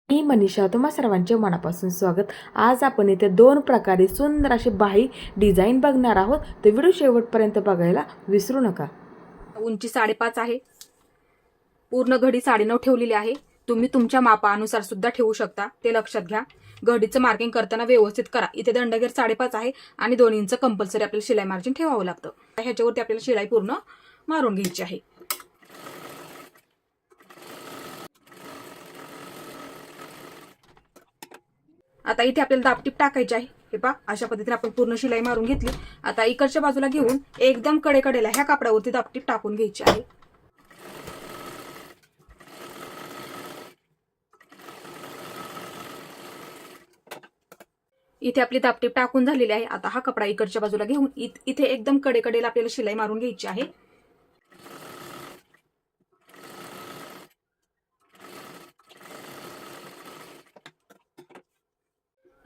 मी मनीषा, तुम्हा सर्वांचे मनापासून स्वागत। आज आपण इथे दोन प्रकारे सुंदर अशी बाही डिझाईन बघणार आहोत, तर व्हिडिओ शेवटपर्यंत बघायला विसरू नका। उंची 5.5 आहे। पूर्ण घडी 9.5 ठेवलेली आहे। तुम्ही तुमच्या मापानुसार सुद्धा ठेवू शकता, ते लक्षात घ्या। घडीचं मार्किंग करताना व्यवस्थित करा। इथे दंडगेर 5.5 आहे आणि 2 इंच कंपल्सरी आपल्याला शिलाई मार्जिन ठेवावं लागतं। ह्याच्यावरती आपल्याला शिलाई पूर्ण मारून घ्यायची आहे। आता इथे आपल्याला दाबटीप टाकायची आहे। हे पहा, अशा पद्धतीने आपण पूर्ण शिलाई मारून घेतली। आता इकडच्या बाजूला घेऊन एकदम कडेकडेला ह्या कापडावरती दाबटीप टाकून घ्यायची आहे। इथे आपली दाबटीप टाकून झालेली आहे। आता हा कपडा इकडच्या बाजूला घेऊन इथे एकदम कडेकडेला आपल्याला शिलाई मारून घ्यायची आहे।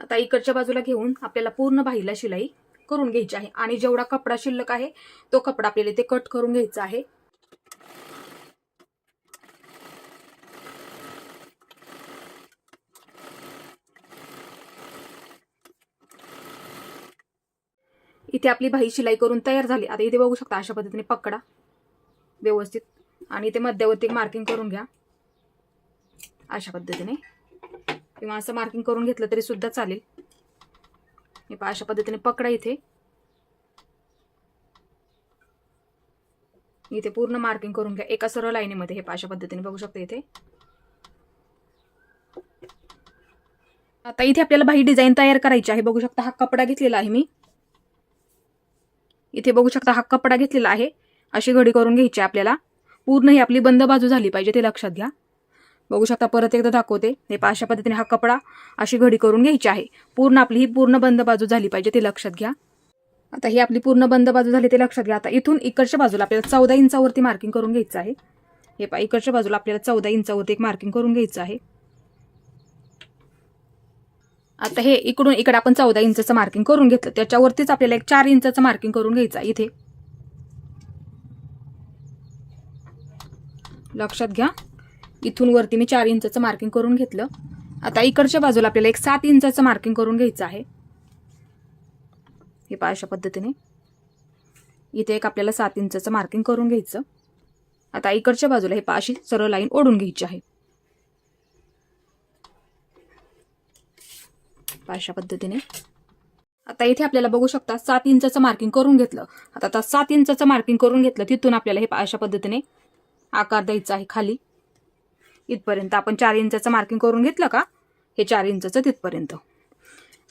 आता इकडच्या बाजूला घेऊन आपल्याला पूर्ण बाहीला शिलाई करून घ्यायची आहे आणि जेवढा कपडा शिल्लक आहे तो कपडा आपल्याला इथे कट करून घ्यायचा आहे। इथे आपली बाही शिलाई करून तयार झाली। आता इथे बघू शकता, अशा पद्धतीने पकडा व्यवस्थित आणि इथे मध्यवर्ती मार्किंग करून घ्या अशा पद्धतीने, किंवा असं मार्किंग करून घेतलं तरी सुद्धा चालेल। हे पहा, अशा पद्धतीने पकडा। इथे पूर्ण मार्किंग करून घ्या एका सरळ लाईनीमध्ये। हे पहा, अशा पद्धतीने बघू शकता इथे। आता इथे आपल्याला बाही डिझाईन तयार करायची आहे। बघू शकता, हा कपडा घेतलेला आहे मी। इथे बघू शकता, हा कपडा घेतलेला आहे। अशी घडी करून घ्यायची आपल्याला। पूर्ण ही आपली बंद बाजू झाली पाहिजे, ते लक्षात घ्या। बघू शकता, परत एकदा दाखवते। हे पहा, अशा पद्धतीने हा कपडा अशी घडी करून घ्यायची आहे। पूर्ण आपली ही पूर्ण बंद बाजू झाली पाहिजे, ते लक्षात घ्या। आता ही आपली पूर्ण बंद बाजू झाली, ते लक्षात घ्या। आता इथून इकडच्या बाजूला आपल्याला 14 इंचावरती मार्किंग करून घ्यायचं आहे। हे पहा, इकडच्या बाजूला आपल्याला 14 इंचावरती एक मार्किंग करून घ्यायचं आहे। आता हे इकडून इकडे आपण 14 इंचचं मार्किंग करून घेतलं, त्याच्यावरतीच आपल्याला एक 4 इंचचं मार्किंग करून घ्यायचं आहे। इथे लक्षात घ्या, इथून वरती मी 4 इंचचं मार्किंग करून घेतलं। आता इकडच्या बाजूला आपल्याला एक 7 इंचचं मार्किंग करून घ्यायचं आहे। हे पहा, अशा पद्धतीने इथे एक आपल्याला 7 इंचचं मार्किंग करून घ्यायचं। आता इकडच्या बाजूला हे पहा, अशी सरळ लाईन ओढून घ्यायची आहे। अशा पद्धतीने आता इथे आपल्याला बघू शकता 7 इंचचं मार्किंग करून घेतलं। आता 7 इंचचं मार्किंग करून घेतलं, तिथून आपल्याला हे अशा पद्धतीने आकार द्यायचा आहे खाली इथपर्यंत। आपण 4 इंचचं मार्किंग करून घेतलं का, हे 4 इंचचं तिथपर्यंत।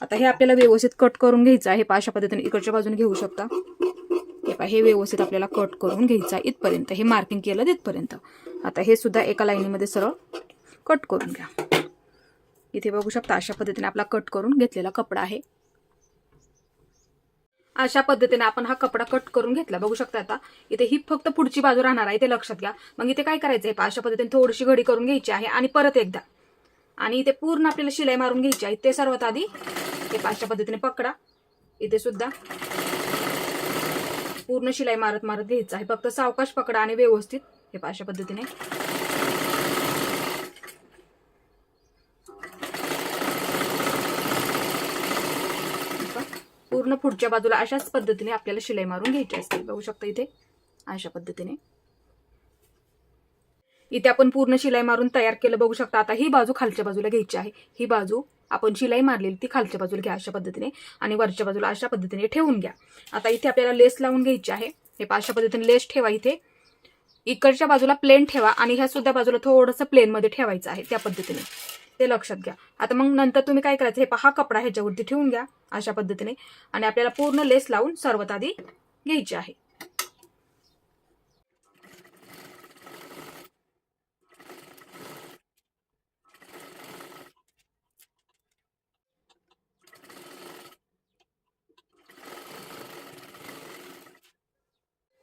आता हे आपल्याला व्यवस्थित कट करून घ्यायचं आहे। अशा पद्धतीने इकडच्या बाजूने घेऊ शकता। हे पहा, हे व्यवस्थित आपल्याला कट करून घ्यायचं आहे इथपर्यंत। हे मार्किंग केलं तिथपर्यंत। आता हे सुद्धा एका लाईनीमध्ये सरळ कट करून घ्या। इथे बघू शकता, अशा पद्धतीने आपला कट करून घेतलेला कपडा आहे। अशा पद्धतीने आपण हा कपडा कट करून घेतला। बघू शकता, आता इथे ही फक्त पुढची बाजू राहणार आहे, ते लक्षात घ्या। मग इथे काय करायचंय, अशा पद्धतीने थोडीशी घडी करून घ्यायची आहे आणि परत एकदा, आणि इथे पूर्ण आपल्याला शिलाई मारून घ्यायची आहे। ते सर्वात आधी हे अशा पद्धतीने पकडा। इथे सुद्धा पूर्ण शिलाई मारत मारत घ्यायचं आहे। फक्त सावकाश पकडा आणि व्यवस्थित हे अशा पद्धतीने पूर्ण पुढच्या बाजूला अशाच पद्धतीने आपल्याला शिलाई मारून घ्यायची असते। बघू शकता इथे अशा पद्धतीने इथे आपण पूर्ण शिलाई मारून तयार केलं। बघू शकता, आता ही बाजू खालच्या बाजूला घ्यायची आहे। ही बाजू आपण शिलाई मारलेली ती खालच्या बाजूला घ्या अशा पद्धतीने, आणि वरच्या बाजूला अशा पद्धतीने ठेवून घ्या। आता इथे आपल्याला लेस लावून घ्यायची आहे। हे अशा पद्धतीने लेस ठेवा। इथे इकडच्या बाजूला प्लेन ठेवा आणि ह्या सुद्धा बाजूला थोडंसं प्लेन मध्ये ठेवायचं आहे, त्या पद्धतीने, ते लक्षात घ्या। आता मग नंतर तुम्ही काय करायचं, हे पहा कपडा ह्याच्यावरती ठेवून घ्या अशा पद्धतीने, आणि आपल्याला पूर्ण लेस लावून सर्वात आधी घ्यायची आहे।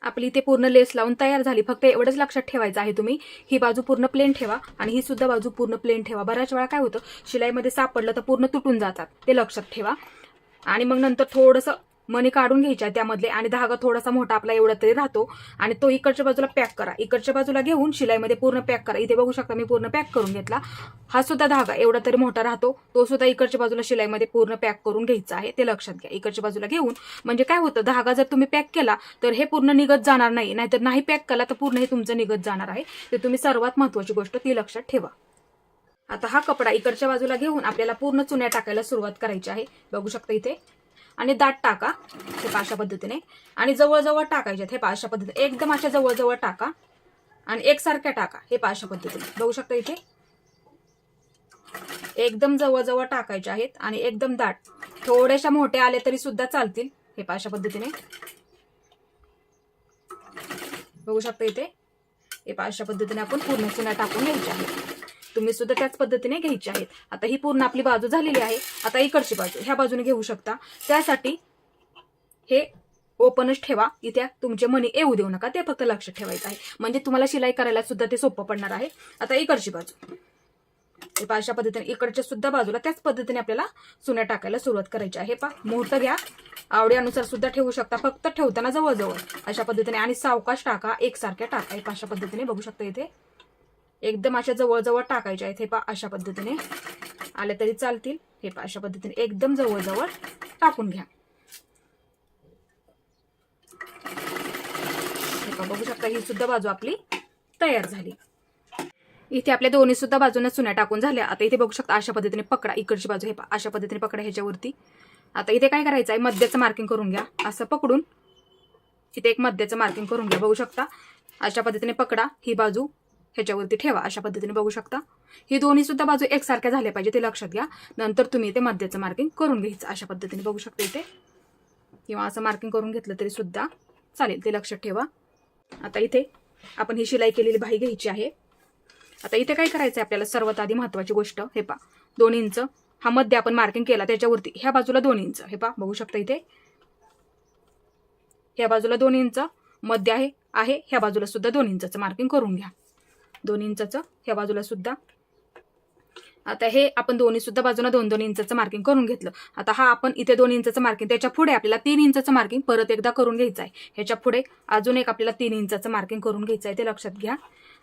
आपली इथे पूर्ण लेस लावून तयार झाली। फक्त एवढंच लक्षात ठेवायचं आहे, तुम्ही ही बाजू पूर्ण प्लेन ठेवा आणि ही सुद्धा बाजू पूर्ण प्लेन ठेवा। बऱ्याच वेळा काय होतं, शिलाईमध्ये सापडलं तर पूर्ण तुटून जातात, ते लक्षात ठेवा। आणि मग नंतर थोडंसं मणी काढून घ्यायच्या त्यामधले आणि धागा थोडासा मोठा आपला एवढा तरी राहतो आणि तो इकडच्या बाजूला पॅक करा. इकडच्या बाजूला घेऊन शिलाईमध्ये पूर्ण पॅक करा. इथे बघू शकता मी पूर्ण पॅक करून घेतला. हा सुद्धा धागा एवढा तरी मोठा राहतो, तो सुद्धा इकडच्या बाजूला शिलाईमध्ये पूर्ण पॅक करून घ्यायचा आहे. ते लक्षात घ्या. इकडच्या बाजूला घेऊन म्हणजे काय होतं, धागा जर तुम्ही पॅक केला तर हे पूर्ण निघत जाणार नाही, नाहीतर नाही पॅक केला तर पूर्ण हे तुमचं निघत जाणार आहे. ते तुम्ही सर्वात महत्वाची गोष्ट ती लक्षात ठेवा. आता हा कपडा इकडच्या बाजूला घेऊन आपल्याला पूर्ण चुन्या टाकायला सुरुवात करायची आहे. बघू शकता इथे. आणि दाट टाका हे अशा पद्धतीने आणि जवळजवळ टाकायचे हे अशा पद्धतीने. एकदम अशा जवळजवळ टाका आणि एकसारख्या टाका हे अशा पद्धतीने. बघू शकता इथे एकदम जवळजवळ टाकायचे आहेत आणि एकदम दाट. थोडेशा मोठे आले तरी सुद्धा चालतील हे अशा पद्धतीने. बघू शकता इथे हे अशा पद्धतीने आपण पूर्ण चुन्या टाकून घ्यायच्या आहेत. तुम्ही सुद्धा त्याच पद्धतीने घ्यायची आहेत. आता ही पूर्ण आपली बाजू झालेली आहे. आता इकडची बाजू ह्या बाजूने घेऊ शकता. त्यासाठी हे ओपनच ठेवा. इथे तुमचे मणी येऊ देऊ नका, ते फक्त लक्ष ठेवायचं आहे. म्हणजे तुम्हाला शिलाई करायला सुद्धा ते सोपं पडणार आहे. आता इकडची बाजू हे अशा पद्धतीने इकडच्या सुद्धा बाजूला त्याच पद्धतीने आपल्याला चुन्या टाकायला सुरुवात करायची आहे. मोठं घ्या, आवडीनुसार सुद्धा ठेवू शकता. फक्त ठेवताना जवळजवळ अशा पद्धतीने आणि सावकाश टाका, एकसारख्या टाका हे अशा पद्धतीने. बघू शकता इथे एकदम अशा जवळजवळ टाकायच्या आहेत हे अशा पद्धतीने. आले तरी चालतील हे अशा पद्धतीने एकदम जवळजवळ टाकून घ्या. बघू शकता ही सुद्धा बाजू आपली तयार झाली. इथे आपल्या दोन्ही सुद्धा बाजूने चुन्या टाकून झाल्या. आता इथे बघू शकता अशा पद्धतीने पकडा. इकडची बाजू हे अशा पद्धतीने पकडा ह्याच्यावरती. आता इथे काय करायचं आहे, मध्याचं मार्किंग करून घ्या. असं पकडून इथे एक मध्याचं मार्किंग करून घ्या. बघू शकता अशा पद्धतीने पकडा. ही बाजू ह्याच्यावरती ठेवा अशा पद्धतीने. बघू शकता ही दोन्ही सुद्धा बाजू एकसारख्या झाल्या पाहिजे ते लक्षात घ्या. नंतर तुम्ही इथे मध्याचं मार्किंग करून घ्यायचं अशा पद्धतीने. बघू शकता इथे, किंवा असं मार्किंग करून घेतलं तरी सुद्धा चालेल, ते लक्षात ठेवा. आता इथे आपण ही शिलाई केलेली बाही घ्यायची आहे. आता इथे काय करायचं आहे आपल्याला, सर्वात आधी महत्वाची गोष्ट हे 2 इंच हा मध्य आपण मार्किंग केला त्याच्यावरती ह्या बाजूला 2 इंच हे बघू शकता इथे ह्या बाजूला 2 इंच मध्य आहे ह्या बाजूला सुद्धा 2 इंचचं मार्किंग करून घ्या. 2 इंचचं ह्या बाजूला सुद्धा. आता हे आपण दोन्ही सुद्धा बाजूला 2-2 इंचचं मार्किंग करून घेतलं. आता हा आपण इथे 2 इंचचं मार्किंग, त्याच्या पुढे आपल्याला 3 इंचचं मार्किंग परत एकदा करून घ्यायचं आहे. ह्याच्या पुढे अजून एक आपल्याला 3 इंचचं मार्किंग करून घ्यायचं आहे, ते लक्षात घ्या.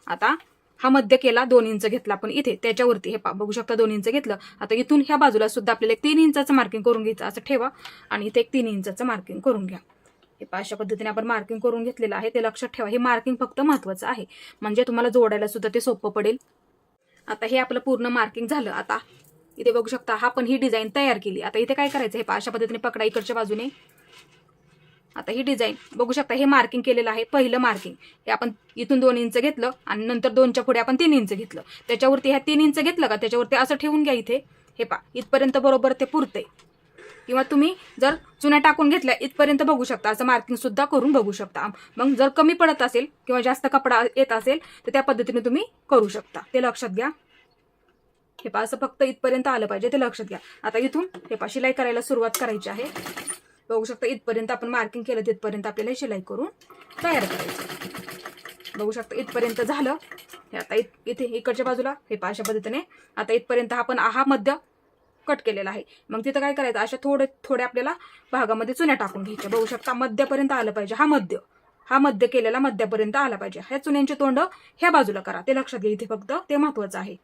आता हा मध्य केला, 2 इंच घेतला आपण इथे त्याच्यावरती हे बघू शकता 2 इंच घेतलं. आता इथून ह्या बाजूला सुद्धा आपल्याला एक 3 इंचचं मार्किंग करून घ्यायचं असं ठेवा आणि इथे एक 3 इंचचं मार्किंग करून घ्या. हे अशा पद्धतीने आपण मार्किंग करून घेतलेलं आहे, ते लक्षात ठेवा. हे मार्किंग फक्त महत्वाचं आहे, म्हणजे तुम्हाला जोडायला सुद्धा ते सोपं पडेल. आता हे आपलं पूर्ण मार्किंग झालं. आता इथे बघू शकता हा पण ही डिझाईन तयार केली. आता इथे काय करायचं, हे अशा पद्धतीने पकडा इकडच्या बाजूने. आता ही डिझाईन बघू शकता, हे मार्किंग केलेलं आहे. पहिलं मार्किंग हे आपण इथून 2 इंच घेतलं आणि नंतर 2च्या पुढे आपण 3 इंच घेतलं. त्याच्यावरती ह्या 3 इंच घेतलं का त्याच्यावरती असं ठेवून घ्या. इथे हे इथपर्यंत बरोबर ते पुरते. किंवा तुम्ही जर चुन्या टाकून घेतल्या इथपर्यंत बघू शकता, असं मार्किंग सुद्धा करून बघू शकता. मग जर कमी पडत असेल किंवा जास्त कपडा येत असेल तर त्या पद्धतीने तुम्ही करू शकता, ते लक्षात घ्या. हे असं फक्त इथपर्यंत आलं पाहिजे, ते लक्षात घ्या. आता इथून हे शिलाई करायला सुरुवात करायची आहे. बघू शकता इथपर्यंत आपण मार्किंग केलं, तिथपर्यंत आपल्याला शिलाई करून तयार करायचं. बघू शकता इथपर्यंत झालं. हे आता इथे इकडच्या बाजूला हे अशा पद्धतीने. आता इथपर्यंत आपण हा मध्य कट केलेला आहे. मग तिथं काय करायचं, अशा थोडे आपल्याला भागामध्ये चुन्या टाकून घ्यायच्या. बघू शकता मध्यापर्यंत आलं पाहिजे. हा मध्य केलेला मध्यापर्यंत आला पाहिजे. ह्या चुन्यांचे तोंड ह्या बाजूला करा, ते लक्षात घ्या. इथे फक्त ते महत्वाचं आहे.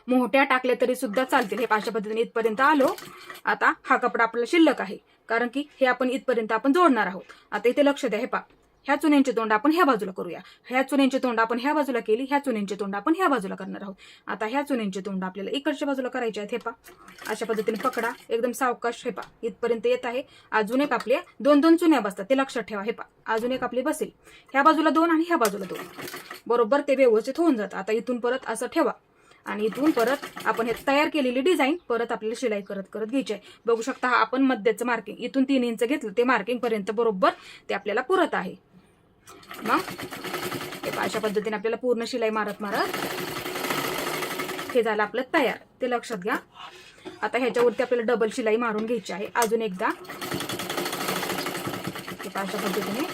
मोठ्या टाकल्या तरी सुद्धा चालतील. हे अशा पद्धतीने इथपर्यंत आलो. आता हा कपडा आपला शिल्लक आहे, कारण की हे आपण इथपर्यंत आपण जोडणार आहोत. आता इथे लक्ष द्या. हे ह्या चुन्यांचे तोंड आपण ह्या बाजूला करूया. ह्या चुन्यांचे तोंड आपण ह्या बाजूला केली, ह्या चुन्यांचे तोंड आपण ह्या बाजूला करणार आहोत. आता ह्या चुन्यांचे तोंड आपल्याला इकडच्या बाजूला करायचे आहेत. हे अशा पद्धतीने पकडा, एकदम सावकाश. हे इथपर्यंत येत आहे. अजून एक आपल्या 2-2 चुन्या बसतात, ते लक्षात ठेवा. हे अजून एक आपली बसेल. ह्या बाजूला 2 आणि ह्या बाजूला 2, बरोबर ते व्यवस्थित होऊन जातं. आता इथून परत असं ठेवा आणि इथून परत आपण हे तयार केलेली डिझाईन परत आपल्याला शिलाई करत घ्यायची आहे. बघू शकता हा आपण मध्याचं मार्किंग इथून 3 इंच घेतलं, ते मार्किंग पर्यंत बरोबर ते आपल्याला पुरत आहे. मग अशा पद्धतीने आपल्याला पूर्ण शिलाई मारत हे झालं आपलं तयार, ते लक्षात घ्या. आता ह्याच्यावरती आपल्याला डबल शिलाई मारून घ्यायची आहे अजून एकदा. अशा पद्धतीने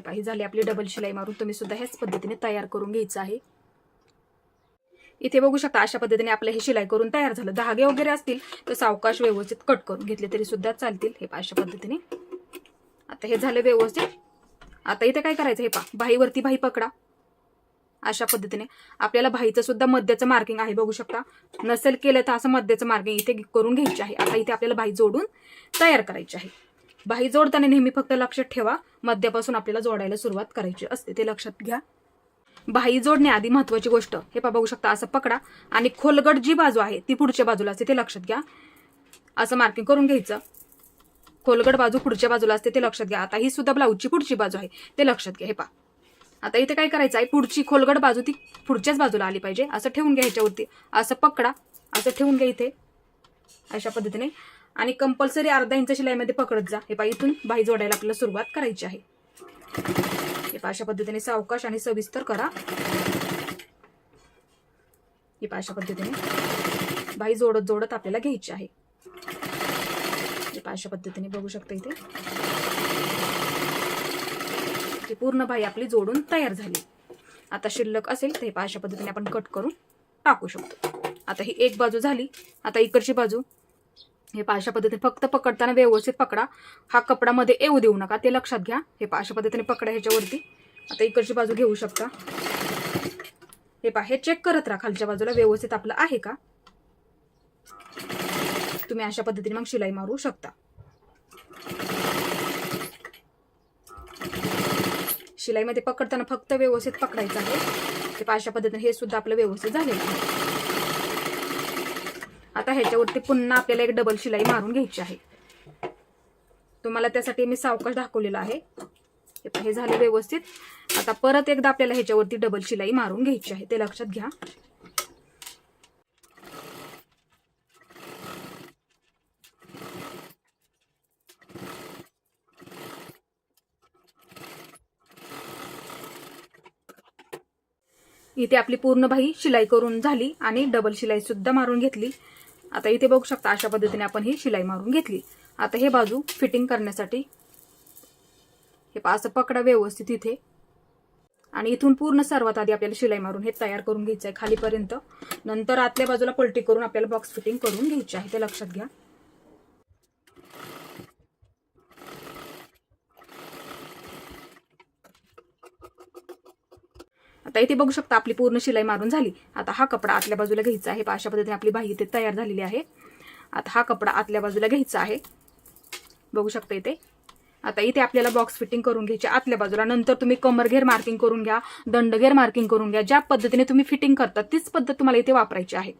ही झाली आपली डबल शिलाई मारून. तुम्ही सुद्धा ह्याच पद्धतीने तयार करून घ्यायचं आहे. इथे बघू शकता अशा पद्धतीने आपलं हे शिलाई करून तयार झालं. धागे वगैरे असतील तर सावकाश व्यवस्थित कट करून घेतले तरी सुद्धा चालतील. हे पहा अशा पद्धतीने. आता हे झालं व्यवस्थित. आता इथे काय करायचं, हे पहा बाहीवरती बाही पकडा. अशा पद्धतीने आपल्याला बाहीचं सुद्धा मध्याचं मार्किंग आहे बघू शकता. नसेल केलं तर असं मध्याचं मार्किंग इथे करून घ्यायचे आहे. आता इथे आपल्याला बाही जोडून तयार करायची आहे. बाही जोडताना नेहमी फक्त लक्षात ठेवा मध्यापासून आपल्याला जोडायला सुरुवात करायची असते, ते लक्षात घ्या. बाही जोडण्याआधी महत्वाची गोष्ट, हे पहा बघू शकता असं पकडा आणि खोलगट जी बाजू आहे ती पुढच्या बाजूला असते ते लक्षात घ्या. असं मार्किंग करून घ्यायचं. खोलगट बाजू पुढच्या बाजूला असते ते लक्षात घ्या. आता ही सुद्धा ब्लाऊजची पुढची बाजू आहे ते लक्षात घ्या. हे पहा आता इथे काय करायचं आहे, पुढची खोलगट बाजू ती पुढच्याच बाजूला आली पाहिजे. असं ठेवून घ्या. ह्याच्यावरती असं पकडा, असं ठेवून घ्या इथे अशा पद्धतीने. आणि कंपल्सरी अर्धा इंच शिलाईमध्ये पकडत जा. हे पहा इथून बाही जोडायला आपल्याला सुरुवात करायची आहे. हे पहा अशा पद्धतीने सावकाश आणि सविस्तर करा. हे पहा अशा पद्धतीने बाही जोडत जोडत आपल्याला घ्यायची आहे. हे पहा अशा पद्धतीने बघू शकता इथे पूर्ण बाही आपली जोडून तयार झाली. आता शिल्लक असेल तर हे पहा अशा पद्धतीने आपण कट करून टाकू शकतो. आता ही एक बाजू झाली. आता इकडची बाजू हे पहा अशा पद्धतीने फक्त पकडताना व्यवस्थित पकडा. हा कपडामध्ये येऊ देऊ नका ते लक्षात घ्या. हे पहा अशा पद्धतीने पकडा ह्याच्यावरती. आता इकडची बाजू घेऊ शकता. हे पहा हे चेक करत राहा खालच्या बाजूला व्यवस्थित आपलं आहे का. तुम्ही अशा पद्धतीने मग शिलाई मारू शकता. शिलाईमध्ये पकडताना फक्त व्यवस्थित पकडायचं आहे. हे पहा अशा पद्धतीने हे सुद्धा आपलं व्यवस्थित झालेलं आहे. आता ह्याच्यावरती पुन्हा आपल्याला एक डबल शिलाई मारून घ्यायची आहे. तुम्हाला त्यासाठी मी सावकाश दाखवलेलं आहे. हे झालं व्यवस्थित. आता परत एकदा आपल्याला ह्याच्यावरती डबल शिलाई मारून घ्यायची आहे ते लक्षात घ्या. इथे आपली पूर्ण बाही शिलाई करून झाली आणि डबल शिलाई सुद्धा मारून घेतली. आता इथे बघू शकता अशा पद्धतीने आपण ही शिलाई मारून घेतली. आता हे बाजू फिटिंग करण्यासाठी हे असं पकडा व्यवस्थित इथे आणि इथून पूर्ण सर्वात आधी आपल्याला शिलाई मारून हे तयार करून घ्यायचं आहे खालीपर्यंत. नंतर आतल्या बाजूला पलटी करून आपल्याला बॉक्स फिटिंग करून घ्यायची आहे ते लक्षात घ्या. आता इथे बघू शकता आपली पूर्ण शिलाई मारून झाली. आता हा कपडा आतल्या बाजूला घ्यायचा आहे. अशा पद्धतीने आपली बाही इथे तयार झालेली आहे. आता हा कपडा आतल्या बाजूला घ्यायचा आहे बघू शकता इथे. आता इथे आपल्याला बॉक्स फिटिंग करून घ्यायची आतल्या बाजूला. नंतर तुम्ही कमरघेर मार्किंग करून घ्या, दंडघेर मार्किंग करून घ्या. ज्या पद्धतीने तुम्ही फिटिंग करता तीच पद्धत तुम्हाला इथे वापरायची आहे.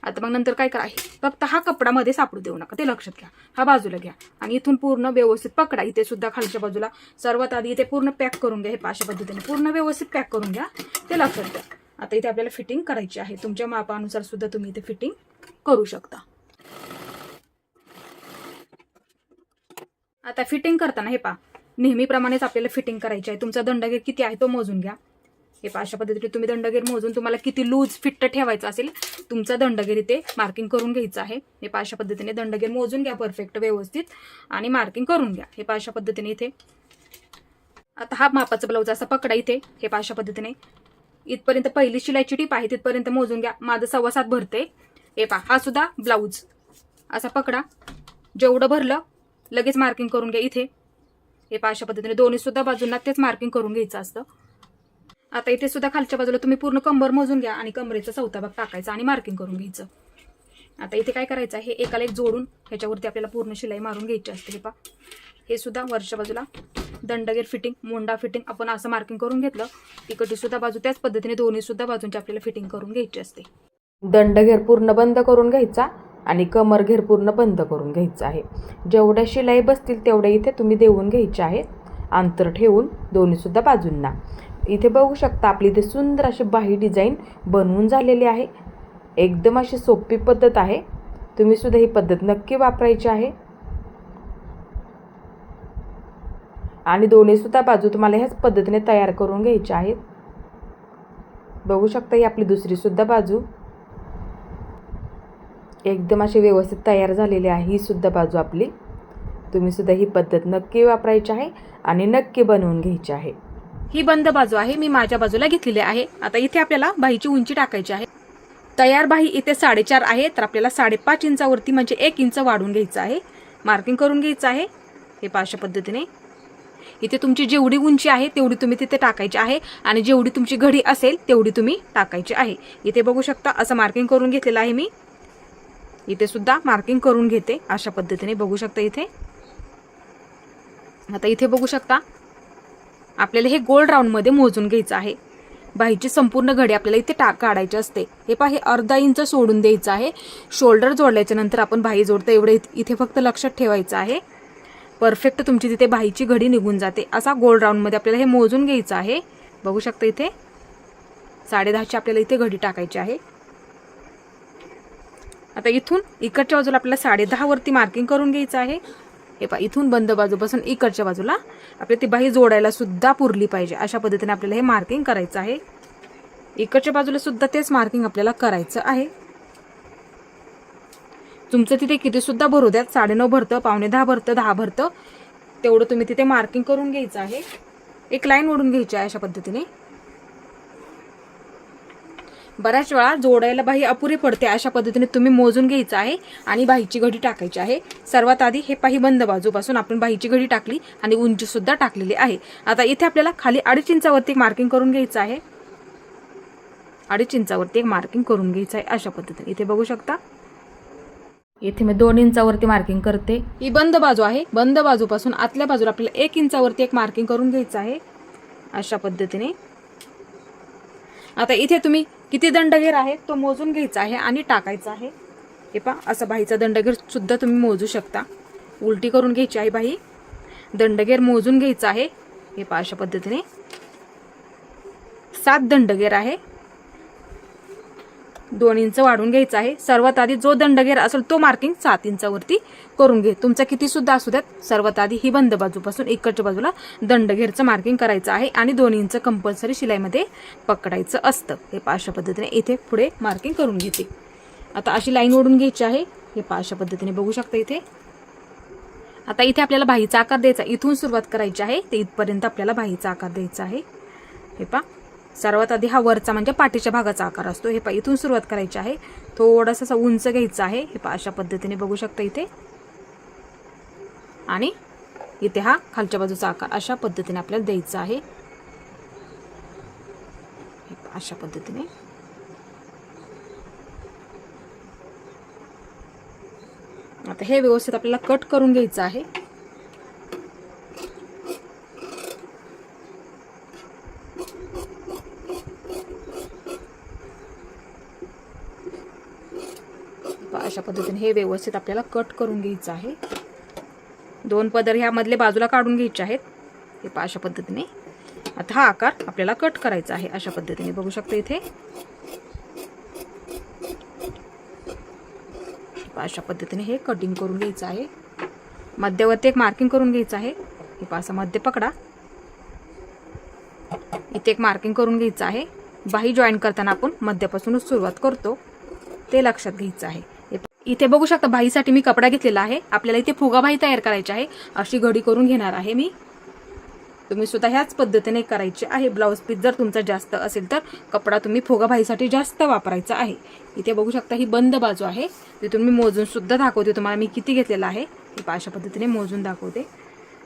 आता मग नंतर काय करा, फक्त हा कपडा मध्ये सापडू देऊ नका ते लक्षात घ्या. हा बाजूला घ्या आणि इथून पूर्ण व्यवस्थित पकडा. इथे सुद्धा खालच्या बाजूला सर्वात आधी इथे पूर्ण पॅक करून घ्या. हे अशा पद्धतीने पूर्ण व्यवस्थित पॅक करून घ्या ते लक्षात घ्या. आता इथे आपल्याला फिटिंग करायची आहे. तुमच्या मापानुसार सुद्धा तुम्ही इथे फिटिंग करू शकता. आता फिटिंग करताना हे पहा नेहमीप्रमाणेच आपल्याला फिटिंग करायची आहे. तुमचा दंडघेर किती आहे तो मोजून घ्या. हे पहा अशा पद्धतीने तुम्ही दंडघेर मोजून तुम्हाला किती लूज फिट्ट ठेवायचं असेल तुमचा दंडघेर इथे मार्किंग करून घ्यायचं आहे. हे पहा अशा पद्धतीने दंडघेर मोजून घ्या परफेक्ट व्यवस्थित आणि मार्किंग करून घ्या. हे पहा अशा पद्धतीने इथे. आता हा मापाचा ब्लाऊज असा पकडा इथे. हे पहा अशा पद्धतीने इथपर्यंत पहिली शिलाईची टीप आहे तिथपर्यंत मोजून घ्या. माझं 7.25 भरते. हे पहा हा सुद्धा ब्लाऊज असा पकडा. जेवढं भरलं लगेच मार्किंग करून घ्या इथे. हे पहा अशा पद्धतीने दोन्ही सुद्धा बाजूंना तेच मार्किंग करून घ्यायचं असतं. आता इथे सुद्धा खालच्या बाजूला तुम्ही पूर्ण कंबर मोजून घ्या आणि कमरेचा चौथा भाग टाकायचा आणि मार्किंग करून घ्यायचं. आता इथे काय करायचं आहे, हे एकाला एक जोडून ह्याच्यावरती आपल्याला पूर्ण शिलाई मारून घ्यायची असते. हे पहा हे सुद्धा वरच्या बाजूला दंडघेर फिटिंग, मोंडा फिटिंग आपण असं मार्किंग करून घेतलं. इकडची सुद्धा बाजू त्याच पद्धतीने दोन्ही सुद्धा बाजूंची आपल्याला फिटिंग करून घ्यायची असते. दंडघेर पूर्ण बंद करून घ्यायचा आणि कमरघेर पूर्ण बंद करून घ्यायचा आहे. जेवढ्या शिलाई बसतील तेवढ्या इथे तुम्ही देऊन घ्यायचे आहेत अंतर ठेवून दोन्ही सुद्धा बाजूंना. इथे बघू शकता आपली इथे सुंदर अशी बाही डिझाईन बनवून झालेली आहे. एकदम अशी सोपी पद्धत आहे. तुम्ही सुद्धा ही पद्धत नक्की वापरायची आहे. आणि दोन्ही सुद्धा बाजू तुम्हाला ह्याच पद्धतीने तयार करून घ्यायच्या आहेत. बघू शकता ही आपली दुसरी सुद्धा बाजू एकदम अशी व्यवस्थित तयार झालेली आहे. ही सुद्धा बाजू आपली. तुम्ही सुद्धा ही पद्धत नक्की वापरायची आहे आणि नक्की बनवून घ्यायची आहे. ही बंद बाजू आहे, मी माझ्या बाजूला घेतलेली आहे. आता इथे आपल्याला बाहीची उंची टाकायची आहे. तयार बाही इथे 4.5 आहे, तर आपल्याला 5.5 इंचावरती म्हणजे 1 इंच वाढून घ्यायचं आहे, मार्किंग करून घ्यायचं आहे. हे पहा अशा पद्धतीने इथे तुमची जेवढी उंची आहे तेवढी तुम्ही तिथे टाकायची आहे आणि जेवढी तुमची घडी असेल तेवढी तुम्ही टाकायची आहे. इथे बघू शकता असं मार्किंग करून घेतलेलं आहे मी. इथे सुद्धा मार्किंग करून घेते अशा पद्धतीने बघू शकता इथे. आता इथे बघू शकता आपल्याला हे गोल राऊंड मध्ये मोजून घ्यायचं आहे. बाहीची संपूर्ण घडी आपल्याला इथे काढायची असते. हे पहा हे अर्धा इंच सोडून द्यायचं आहे. शोल्डर जोडल्याच्या नंतर आपण बाही जोडतो एवढे इथे फक्त लक्षात ठेवायचं आहे. परफेक्ट तुमची तिथे बाहीची घडी निघून जाते. असा गोल राऊंड मध्ये आपल्याला हे मोजून घ्यायचं आहे. बघू शकता इथे 10.5ची आपल्याला इथे घडी टाकायची आहे. आता इथून इकडच्या बाजूला आपल्याला 10.5 वरती मार्किंग करून घ्यायचं आहे. हे पहा इथून बंद बाजूपासून इकडच्या बाजूला आपल्याला ती बाही जोडायला सुद्धा पुरली पाहिजे अशा पद्धतीने आपल्याला हे मार्किंग करायचं आहे. इकडच्या बाजूला सुद्धा तेच मार्किंग आपल्याला करायचं आहे. तुमचं तिथे किती सुद्धा भरू द्यात, 9.5 भरतं, 9:15 भरतं, 10 भरतं, तेवढं तुम्ही तिथे मार्किंग करून घ्यायचं आहे. एक लाईन ओढून घ्यायची आहे अशा पद्धतीने. बऱ्याच वेळा जोडायला बाही अपुरी पडते अशा पद्धतीने तुम्ही मोजून घ्यायचं आहे आणि बाहीची घडी टाकायची आहे. सर्वात आधी हे पाही बंद बाजूपासून आपण बाहीची घडी टाकली आणि उंची सुद्धा टाकलेली आहे. आता इथे आपल्याला खाली 2.5 इंचावरती मार्किंग करून घ्यायचं आहे. 2.5 इंचावरती एक मार्किंग करून घ्यायचं आहे अशा पद्धतीने. इथे बघू शकता इथे मी 2 इंचावरती मार्किंग करते. ही बंद बाजू आहे. बंद बाजूपासून आतल्या बाजूला आपल्याला 1 इंचावरती एक मार्किंग करून घ्यायचं आहे अशा पद्धतीने. आता इथे तुम्ही किती दंडघेर आहे तो मोजून घ्यायचा आहे आणि टाकायचा आहे. हे पहा असं बाहीचा दंडघेर सुद्धा तुम्ही मोजू शकता. उलटी करून घ्यायची आहे बाही, दंडघेर मोजून घ्यायचा आहे. हे पहा अशा पद्धतीने 7 दंडघेर आहे. 2 इंच वाढून घ्यायचा आहे. सर्वात आधी जो दंडघेर असेल तो मार्किंग 7 इंचावरती करून घे. तुमचा किती सुद्धा असू द्यात. सर्वात आधी ही बंद बाजूपासून इकडच्या बाजूला दंडघेरचं मार्किंग करायचं आहे आणि 2 इंच कंपल्सरी शिलाईमध्ये पकडायचं असतं. हे पहा अशा पद्धतीने इथे पुढे मार्किंग करून घेते. आता अशी लाईन ओढून घ्यायची आहे. हे पहा अशा पद्धतीने बघू शकता इथे. आता इथे आपल्याला बाहीचा आकार द्यायचा. इथून सुरुवात करायची आहे ते इथपर्यंत आपल्याला बाहीचा आकार द्यायचा आहे. हे पहा सर्वात आधी हा वरचा म्हणजे पाठीच्या भागाचा आकार असतो. हे पहा इथून सुरुवात करायची आहे. थोडासा उंच घ्यायचा आहे. हे पहा अशा पद्धतीने बघू शकता इथे. आणि इथे हा खालच्या बाजूचा आकार अशा पद्धतीने आपल्याला द्यायचा आहे. हे पहा अशा पद्धतीने. आता हे व्यवस्थित आपल्याला कट करून घ्यायचं आहे. अशा पद्धतीने हे व्यवस्थित आपल्याला कट करून घ्यायचं आहे. 2 पदर ह्या मधले बाजूला काढून घ्यायचे आहेत. हे पहा अशा पद्धतीने. आता हा आकार आपल्याला कट करायचा आहे अशा पद्धतीने बघू शकता इथे. अशा पद्धतीने हे कटिंग करून घ्यायचं आहे. मध्यवर्ती एक मार्किंग करून घ्यायचं आहे. हे पहा असं मध्य पकडा. इथे एक मार्किंग करून घ्यायचं आहे. बाही जॉईन करताना आपण मध्यापासूनच सुरुवात करतो ते लक्षात घ्यायचं आहे. इथे बघू शकता बाहीसाठी मी कपडा घेतलेला आहे. आपल्याला इथे फुगा बाही तयार करायची आहे. अशी घडी करून घेणार आहे मी. तुम्ही सुद्धा ह्याच पद्धतीने करायचे आहे. ब्लाऊज पीस जर तुमचा जास्त असेल तर कपडा तुम्ही फुगा बाहीसाठी जास्त वापरायचा आहे. इथे बघू शकता ही बंद बाजू आहे. तिथून मी मोजून सुद्धा दाखवते तुम्हाला मी किती घेतलेला आहे. ही अशा पद्धतीने मोजून दाखवते.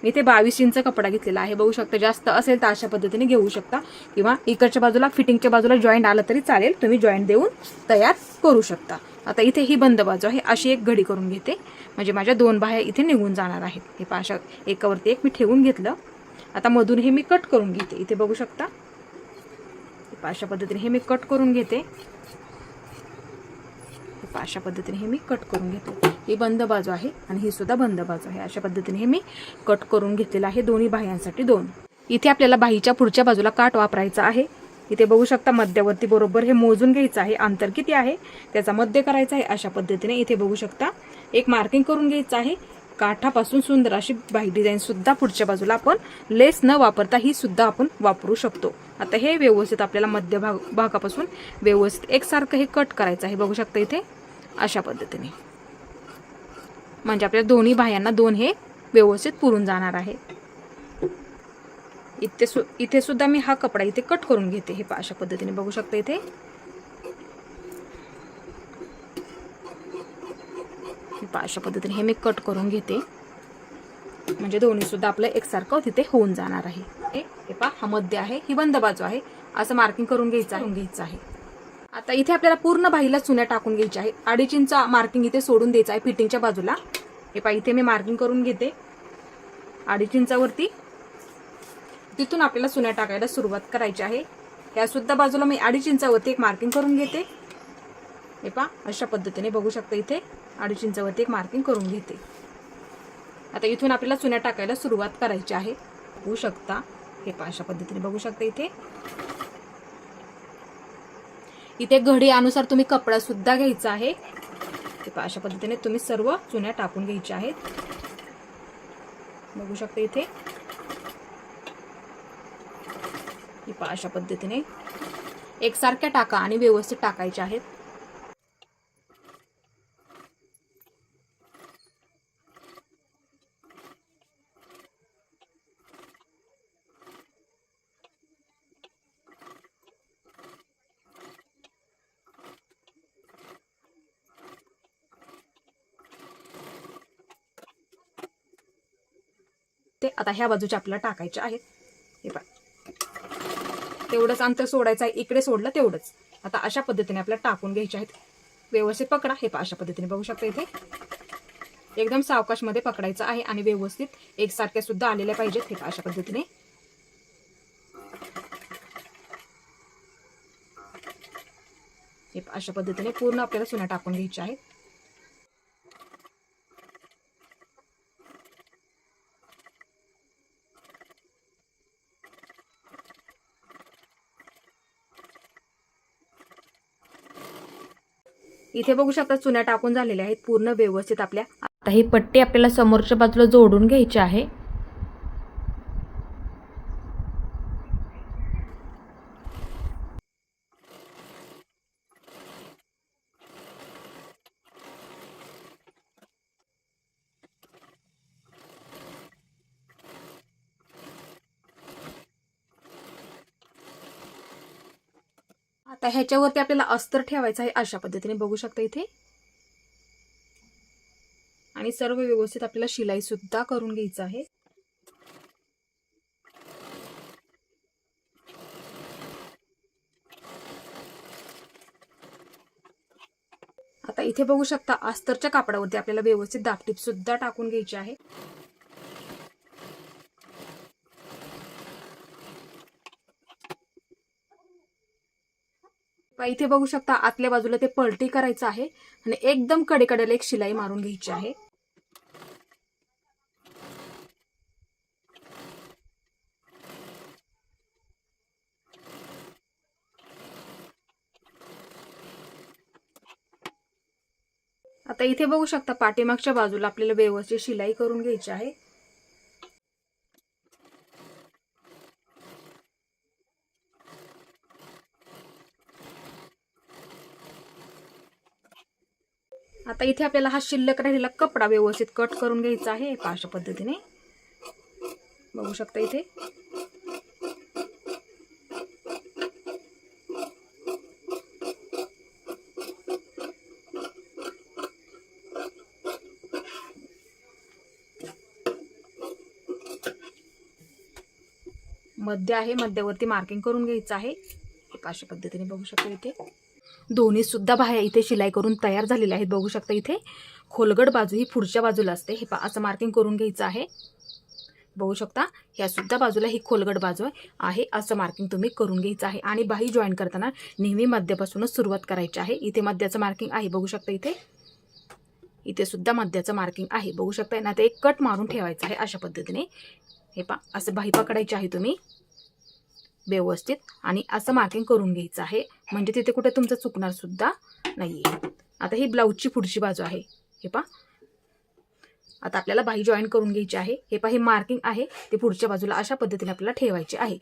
मी इथे 22 इंच कपडा घेतलेला आहे. बघू शकता जास्त असेल तर अशा पद्धतीने घेऊ शकता किंवा इकडच्या बाजूला फिटिंगच्या बाजूला जॉईंट आलं तरी चालेल. तुम्ही जॉईंट देऊन तयार करू शकता. आता इथे ही बंद बाजू आहे. अशी एक घडी करून घेते म्हणजे माझ्या 2 बाह्या इथे निघून जाणार आहेत. हे अशा एकावरती एक मी ठेवून घेतलं. आता मधून हे मी कट करून घेते. इथे बघू शकता अशा पद्धतीने हे मी कट करून घेते. अशा पद्धतीने हे मी कट करून घेते. ही बंद बाजू आहे आणि ही सुद्धा बंद बाजू आहे. अशा पद्धतीने हे मी कट करून घेतलेलं आहे दोन्ही बाह्यांसाठी 2. इथे आपल्याला बाहीच्या पुढच्या बाजूला काठ वापरायचा आहे. इथे बघू शकता मध्यवर्ती बरोबर हे मोजून घ्यायचं आहे. अंतर किती आहे त्याचा मध्य करायचा आहे. अशा पद्धतीने इथे बघू शकता एक मार्किंग करून घ्यायचं आहे. काठापासून सुंदर अशी बाही डिझाईन सुद्धा पुढच्या बाजूला आपण लेस न वापरता ही सुद्धा आपण वापरू शकतो. आता हे व्यवस्थित आपल्याला मध्य भागापासून व्यवस्थित एकसारखं हे कट करायचं आहे. बघू शकता इथे अशा पद्धतीने म्हणजे आपल्या दोन्ही बाह्यांना 2 हे व्यवस्थित पुरून जाणार आहे. इथे सुद्धा मी हा कपडा इथे कट करून घेते. हे अशा पद्धतीने बघू शकता इथे. पहा अशा पद्धतीने हे मी कट करून घेते, म्हणजे दोन्ही सुद्धा आपलं एकसारखं तिथे होऊन जाणार आहे. हे पहा हा मध्य आहे, ही बंद बाजू आहे, असं मार्किंग करून घ्यायचं आहे. आता इथे आपल्याला पूर्ण बाहीला चुन्या टाकून घ्यायच्या आहे. 2.5 इंच मार्किंग इथे सोडून द्यायचं आहे फिटिंगच्या बाजूला. हे पहा इथे मी मार्किंग करून घेते 2.5 इंचावरती. तिथून आपल्याला चुन्या टाकायला सुरुवात करायची आहे. या सुद्धा बाजूला मी 2.5 इंचावरती एक मार्किंग करून घेते. हे पहा अशा पद्धतीने बघू शकता इथे 2.5 इंचावरती एक मार्किंग करून घेते. आता इथून आपल्याला चुन्या टाकायला सुरुवात करायची आहे. बघू शकता हे पहा अशा पद्धतीने बघू शकता इथे घडी अनुसार तुम्ही कपडा सुद्धा घ्यायचा आहे. हे पहा अशा पद्धतीने तुम्ही सर्व चुन्या टाकून घ्यायच्या आहेत. बघू शकता इथे हे पहा अशा पद्धतीने एकसारख्या टाका आणि व्यवस्थित टाकायच्या आहेत. ते आता ह्या बाजूच्या आपल्याला टाकायचे आहेत. हे पहा तेवढंच अंतर सोडायचं आहे, इकडे सोडलं तेवढंच. आता अशा पद्धतीने आपल्याला टाकून घ्यायचे आहेत. व्यवस्थित पकडा. हे पहा अशा पद्धतीने बघू शकता इथे एकदम सावकाशमध्ये पकडायचं आहे आणि व्यवस्थित एकसारख्या सुद्धा आलेल्या पाहिजेत. हे पहा अशा पद्धतीने अशा पद्धतीने पूर्ण आपल्याला चुना टाकून घ्यायच्या आहेत. इथे बघू शकता चुन्या टाकून झालेल्या आहेत पूर्ण व्यवस्थित आपल्या. आता ही पट्टी आपल्याला समोरच्या बाजूला जोडून घ्यायची आहे. आता ह्याच्यावरती आपल्याला अस्तर ठेवायचं आहे अशा पद्धतीने बघू शकता इथे. आणि सर्व व्यवस्थित आपल्याला शिलाई सुद्धा करून घ्यायचं आहे. आता इथे बघू शकता अस्तरच्या कापडावरती आपल्याला व्यवस्थित दाबटीप सुद्धा टाकून घ्यायची आहे. इथे बघू शकता आतल्या बाजूला ते पलटी करायचं आहे आणि एकदम कडेकडेला एक शिलाई मारून घ्यायची आहे. आता इथे बघू शकता पाठीमागच्या बाजूला आपल्याला व्यवस्थित शिलाई करून घ्यायची आहे. आता इथे आपल्याला हा शिल्लक राहिलेला कपडा व्यवस्थित कट करून घ्यायचा आहे अशा पद्धतीने बघू शकता इथे. मध्य आहे, मध्यावरती मार्किंग करून घ्यायचं आहे अशा पद्धतीने बघू शकता इथे. दोन्ही सुद्धा बाह्या इथे शिलाई करून तयार झालेल्या आहेत. बघू शकता इथे खोलगट बाजू ही पुढच्या बाजूला असते. हे असं मार्किंग करून घ्यायचं आहे. बघू शकता ह्या सुद्धा बाजूला ही खोलगट बाजू आहे असं मार्किंग तुम्ही करून घ्यायचं आहे. आणि बाही जॉईन करताना नेहमी मध्यापासूनच सुरुवात करायची आहे. इथे मध्याचं मार्किंग आहे बघू शकता इथे सुद्धा मध्याचं मार्किंग आहे बघू शकता ना. ते एक कट मारून ठेवायचं आहे अशा पद्धतीने. हे असं बाही पकडायची आहे तुम्ही व्यवस्थित आणि असं मार्किंग करून घ्यायचं आहे म्हणजे तिथे कुठे तुमचं चुकणार सुद्धा नाहीये. आता ही ब्लाऊजची पुढची बाजू आहे. हे आता आपल्याला बाही जॉईन करून घ्यायची आहे. हे मार्किंग आहे ते पुढच्या बाजूला अशा पद्धतीने आपल्याला ठेवायचे आहे.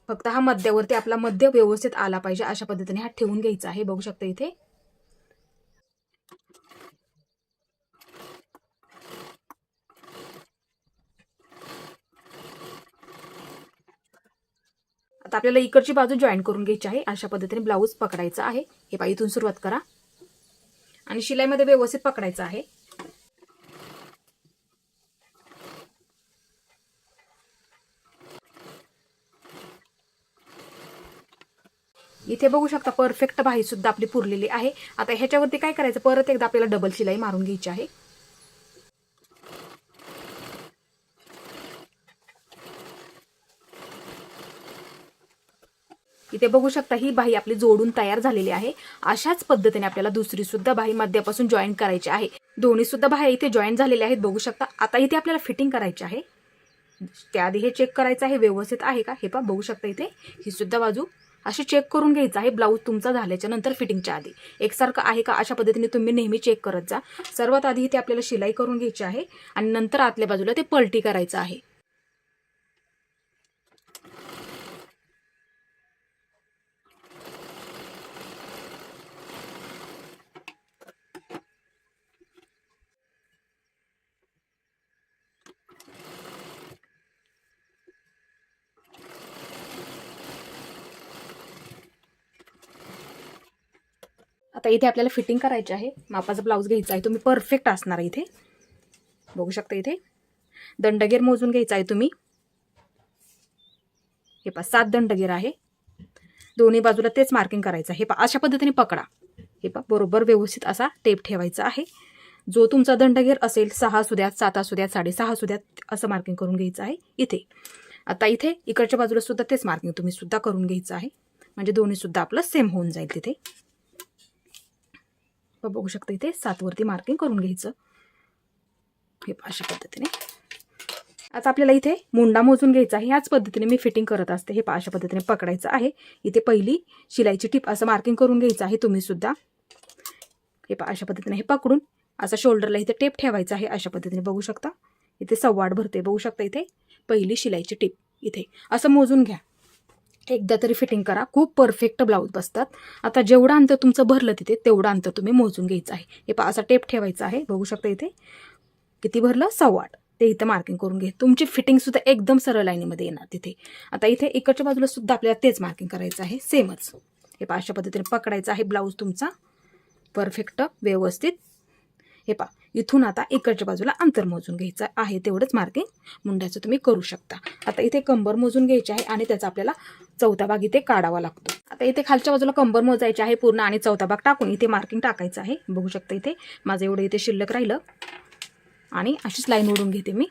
फक्त हा मध्यावरती आपला मध्य व्यवस्थित आला पाहिजे अशा पद्धतीने हा ठेवून घ्यायचा आहे बघू शकता इथे. आता आपल्याला इकडची बाजू जॉईन करून घ्यायची आहे अशा पद्धतीने ब्लाऊज पकडायचा आहे. हे इथून सुरुवात करा आणि शिलाईमध्ये व्यवस्थित पकडायचं आहे. इथे बघू शकता परफेक्ट बाही सुद्धा आपली पुरलेली आहे. आता ह्याच्यावरती काय करायचं, परत एकदा आपल्याला डबल शिलाई मारून घ्यायची आहे. इथे बघू शकता ही बाही आपली जोडून तयार झालेली आहे. अशाच पद्धतीने आपल्याला दुसरी सुद्धा बाही मध्यापासून जॉईन करायची आहे. दोन्ही सुद्धा बाह्या इथे जॉईन झालेल्या आहेत बघू शकता. आता इथे आपल्याला फिटिंग करायची आहे. त्याआधी हे चेक करायचं आहे व्यवस्थित आहे का. हे बघू शकता इथे ही सुद्धा बाजू अशी चेक करून घ्यायचं आहे. ब्लाऊज तुमचा झाल्याच्या नंतर फिटिंगच्या आधी एकसारखं आहे का अशा पद्धतीने तुम्ही नेहमी चेक करत जा. सर्वात आधी इथे आपल्याला शिलाई करून घ्यायची आहे आणि नंतर आतल्या बाजूला ते पलटी करायचं आहे. आता इथे आपल्याला फिटिंग करायची आहे. मापाचा ब्लाऊज घ्यायचा आहे. तुम्ही परफेक्ट असणार आहे. इथे बघू शकता इथे दंडगेर मोजून घ्यायचा आहे तुम्ही. हे पहा 7 दंडगेर आहे. दोन्ही बाजूला तेच मार्किंग करायचं आहे. हे पहा अशा पद्धतीने पकडा. हे पहा बरोबर व्यवस्थित असा टेप ठेवायचा आहे. जो तुमचा दंडगेर असेल 6 असू द्यात 7 असू द्यात 6.5 असू द्यात असं मार्किंग करून घ्यायचं आहे इथे. आता इथे इकडच्या बाजूला सुद्धा तेच मार्किंग तुम्ही सुद्धा करून घ्यायचं आहे. म्हणजे दोन्ही सुद्धा आपलं सेम होऊन जाईल तिथे. बघू शकता इथे 7 वरती मार्किंग करून घ्यायचं. हे अशा पद्धतीने. आता आपल्याला इथे मुंडा मोजून घ्यायचा आहे. ह्याच पद्धतीने मी फिटिंग करत असते. हे अशा पद्धतीने पकडायचं आहे. इथे पहिली शिलाईची टीप असं मार्किंग करून घ्यायचं आहे तुम्ही सुद्धा. हे अशा पद्धतीने हे पकडून असं शोल्डरला इथे टेप ठेवायचा आहे. अशा पद्धतीने बघू शकता इथे 1.25 भरते. बघू शकता इथे पहिली शिलाईची टीप इथे असं मोजून घ्या. एकदा तरी फिटिंग करा. खूप परफेक्ट ब्लाऊज बसतात. आता जेवढं अंतर तुमचं भरलं तिथे तेवढं अंतर तुम्ही मोजून घ्यायचं आहे. हे असा टेप ठेवायचा आहे. बघू शकता इथे किती भरलं 1.25 ते इथं मार्किंग करून घे. तुमची फिटिंग सुद्धा एकदम सरळ लाईनीमध्ये येणार तिथे. आता इथे इकडच्या बाजूला सुद्धा आपल्याला तेच मार्किंग करायचं आहे सेमच. हे अशा पद्धतीने पकडायचं आहे ब्लाऊज तुमचा परफेक्ट व्यवस्थित. हे इथून आता इकडच्या बाजूला अंतर मोजून घ्यायचं आहे. तेवढंच मार्किंग मुंड्याचं तुम्ही करू शकता. आता इथे कंबर मोजून घ्यायची आहे आणि त्याचा आपल्याला चौथा भाग इथे काढावा लागतो. आता इथे खालच्या बाजूला कंबर मोजायची आहे पूर्ण आणि चौथा भाग टाकून इथे मार्किंग टाकायचं आहे. बघू शकता इथे माझं एवढं इथे शिल्लक राहिलं आणि अशीच लाईन ओढून घेते मी.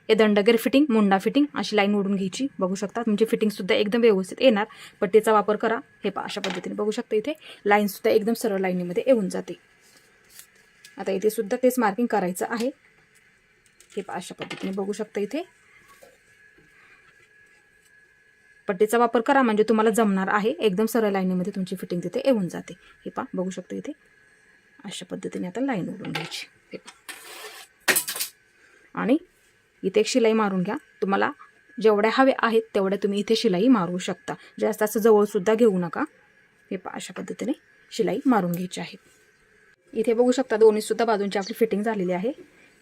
हे दंडगेर फिटिंग मुंडा फिटिंग अशी लाईन ओढून घ्यायची. बघू शकता तुमची फिटिंग सुद्धा एकदम व्यवस्थित येणार. पट्टीचा वापर करा. हे अशा पद्धतीने बघू शकता इथे लाईन सुद्धा एकदम सरळ लाईनीमध्ये येऊन जाते. आता इथे सुद्धा तेच मार्किंग करायचं आहे. हे अशा पद्धतीने बघू शकता इथे पट्टीचा वापर करा म्हणजे तुम्हाला जमणार आहे. एकदम सरळ लाईनीमध्ये तुमची फिटिंग तिथे येऊन जाते. हे बघू शकता इथे अशा पद्धतीने आता लाईन ओढून घ्यायची. हे आणि इथे एक शिलाई मारून घ्या. तुम्हाला जेवढ्या हवे आहेत तेवढ्या तुम्ही इथे शिलाई मारू शकता. जास्त असं जवळ सुद्धा घेऊ नका. हे अशा पद्धतीने शिलाई मारून घ्यायची आहे. इथे बघू शकता दोन्ही सुद्धा बाजूंची आपली फिटिंग झालेली आहे.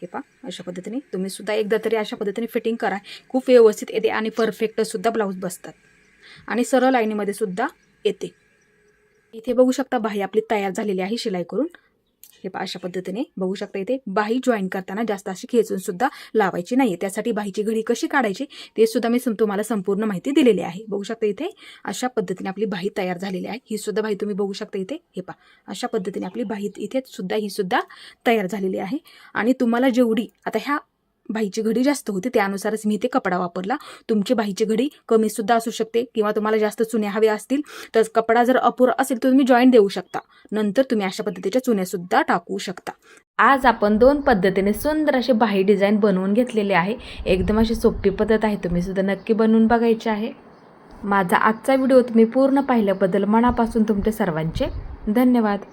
हे अशा पद्धतीने तुम्ही सुद्धा एकदा तरी अशा पद्धतीने फिटिंग करा. खूप व्यवस्थित येते आणि परफेक्ट सुद्धा ब्लाऊज बसतात आणि सरळ लाईनीमध्ये सुद्धा येते. इथे बघू शकता बाही आपली तयार झालेली आहे शिलाई करून. हे अशा पद्धतीने बघू शकता इथे बाही जॉईन करताना जास्त अशी खेचून सुद्धा लावायची नाही. त्यासाठी बाहीची घडी कशी काढायची ते सुद्धा मी तुम्हाला संपूर्ण माहिती दिलेली आहे. बघू शकता इथे अशा पद्धतीने आपली बाही तयार झालेली आहे. ही सुद्धा बाही तुम्ही बघू शकता इथे. हे अशा पद्धतीने आपली बाही इथे सुद्धा ही सुद्धा तयार झालेली आहे. आणि तुम्हाला जेवढी आता ह्या बाहीची घडी जास्त होती त्यानुसारच मी इथे कपडा वापरला. तुमची बाहीची घडी कमी सुद्धा असू शकते किंवा तुम्हाला जास्त चुन्या हव्या असतील तर कपडा जर अपुरा असेल तर तुम्ही जॉईंट देऊ शकता. नंतर तुम्ही अशा पद्धतीच्या चुन्या सुद्धा टाकू शकता. आज आपण 2 पद्धतीने सुंदर अशी बाही डिझाईन बनवून घेतलेली आहे. एकदम अशी सोपी पद्धत आहे. तुम्ही सुद्धा नक्की बनवून बघायची आहे. माझा आजचा व्हिडिओ तुम्ही पूर्ण पाहिल्याबद्दल मनापासून तुमचे सर्वांचे धन्यवाद.